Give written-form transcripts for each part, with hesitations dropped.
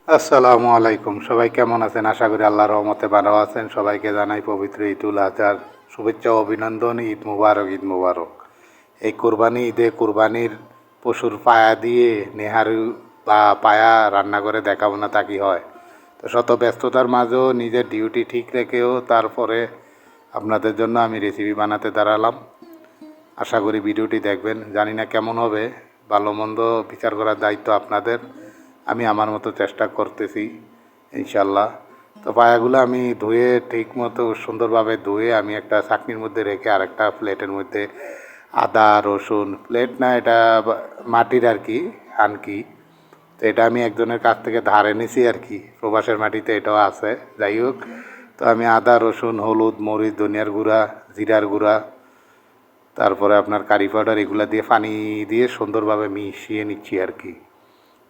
আসসালামু আলাইকুম। সবাই কেমন আছেন? আশা করি আল্লাহর রহমতে ভালো আছেন। সবাইকে জানাই পবিত্র ঈদুল আজহার শুভেচ্ছা ও অভিনন্দন। ঈদ মুবারক, ঈদ মুবারক। এই কোরবানি ঈদে কোরবানির পশুর পায়া দিয়ে নেহারি বা পায়া রান্না করে দেখাবো না তা কি হয়? তো শত ব্যস্ততার মাঝেও নিজের ডিউটি ঠিক রেখেও তারপরে আপনাদের জন্য আমি রেসিপি বানাতে দাঁড়ালাম। আশা করি ভিডিওটি দেখবেন। জানি না কেমন হবে, ভালো মন্দ বিচার করার দায়িত্ব আপনাদের। আমি আমার মতো চেষ্টা করতেছি ইনশাল্লাহ। তো পায়াগুলো আমি ধুয়ে ঠিক মতো সুন্দরভাবে ধুয়ে আমি একটা চাকনির মধ্যে রেখে আরেকটা প্লেটের মধ্যে আদা রসুন, প্লেট না এটা মাটির আর কি, আনকি। তো এটা আমি একজনের কাছ থেকে ধার এনেছি আর কি, প্রবাসের মাটিতে এটাও আছে। যাই হোক, তো আমি আদা রসুন হলুদ মরিচ ধনিয়ার গুঁড়া জিরার গুঁড়া তারপরে আপনার কারি পাউডার এগুলো দিয়ে পানি দিয়ে সুন্দরভাবে মিশিয়ে নিচ্ছি আর কি।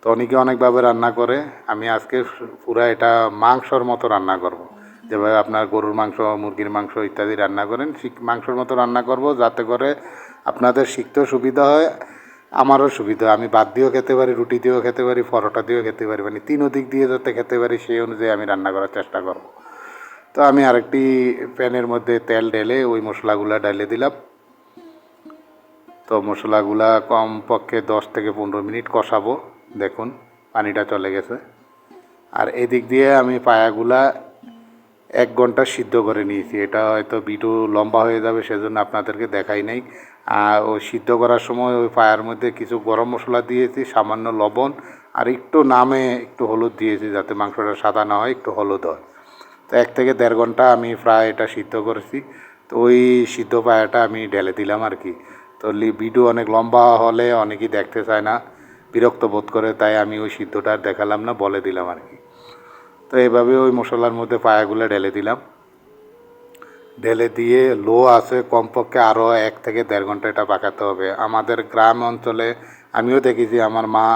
তো অনেকে অনেকভাবে রান্না করে, আমি আজকে পুরো এটা মাংসর মতো রান্না করব। যেভাবে আপনার গরুর মাংস মুরগির মাংস ইত্যাদি রান্না করেন মাংসর মতো রান্না করব, যাতে করে আপনাদের শিখতেও সুবিধা হয়, আমারও সুবিধা হয়। আমি ভাত দিয়েও খেতে পারি, রুটি দিয়েও খেতে পারি, পরোটা দিয়েও খেতে পারি, মানে তিন দিক দিয়ে যাতে খেতে পারি সেই অনুযায়ী আমি রান্না করার চেষ্টা করব। তো আমি আরেকটি প্যানের মধ্যে তেল ঢেলে ওই মশলাগুলো ঢেলে দিলাম। তো মশলাগুলা কমপক্ষে 10 থেকে 15 মিনিট কষাবো। দেখুন পানিটা চলে গেছে। আর এদিক দিয়ে আমি পায়াগুলা 1 ঘন্টা সিদ্ধ করে নিয়েছি। এটা হয়তো ভিডিও লম্বা হয়ে যাবে, সেজন্য আপনাদেরকে দেখাই নাই। আর ওই সিদ্ধ করার সময় ওই পায়ার মধ্যে কিছু গরম মশলা দিয়েছি, সামান্য লবণ আর একটু নামে একটু হলুদ দিয়েছি, যাতে মাংসটা সাদা না হয়, একটু হলুদ হয়। তো 1 থেকে 1.5 ঘন্টা আমি প্রায় এটা সিদ্ধ করেছি। তো ওই সিদ্ধ পায়াটা আমি ঢেলে দিলাম আর কি। তো ভিডিও অনেক লম্বা হলে অনেকেই দেখতে চায় না, বিরক্ত বোধ করে, তাই আমি ওই সিদ্ধটা আর দেখালাম না, বলে দিলাম আর কি। তো এইভাবে ওই মশলার মধ্যে পায়াগুলো ঢেলে দিলাম। ঢেলে দিয়ে লো আছে কমপক্ষে আরও 1 থেকে 1.5 ঘন্টা এটা পাকাতে হবে। আমাদের গ্রাম অঞ্চলে আমিও দেখেছি আমার মা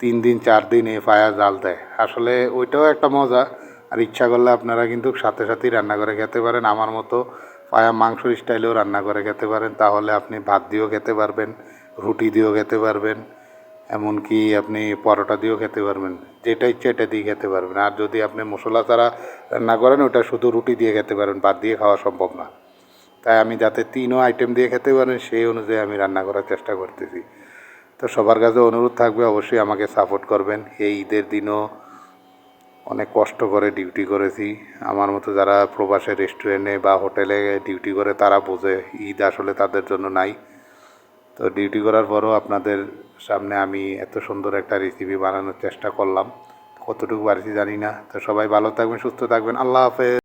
3 দিন 4 দিন এই পায়া জাল দেয়। আসলে ওইটাও একটা মজা। আর ইচ্ছা করলে আপনারা কিন্তু সাথে সাথেই রান্না করে খেতে পারেন, আমার মতো পায়া মাংসর স্টাইলেও রান্না করে খেতে পারেন। তাহলে আপনি ভাত দিয়েও খেতে পারবেন, রুটি দিয়েও খেতে পারবেন, এমনকি আপনি পরোটা দিয়েও খেতে পারবেন, যেটা ইচ্ছে এটা দিয়ে খেতে পারবেন। আর যদি আপনি মশলা ছাড়া রান্না করেন, ওটা শুধু রুটি দিয়ে খেতে পারবেন, ভাত দিয়ে খাওয়া সম্ভব না। তাই আমি যাতে 3 আইটেম দিয়ে খেতে পারেন সেই অনুযায়ী আমি রান্না করার চেষ্টা করতেছি। তো সবার কাছে অনুরোধ থাকবে, অবশ্যই আমাকে সাপোর্ট করবেন। এই ঈদের দিনও অনেক কষ্ট করে ডিউটি করেছি। আমার মতো যারা প্রবাসে রেস্টুরেন্টে বা হোটেলে ডিউটি করে তারা বোঝে ঈদ আসলে তাদের জন্য নাই। তো ডিউটি করার পরও আপনাদের সামনে আমি এত সুন্দর একটা রেসিপি বানানোর চেষ্টা করলাম। কতটুকু পারছি জানি না। তো সবাই ভালো থাকবেন, সুস্থ থাকবেন। আল্লাহ হাফেজ।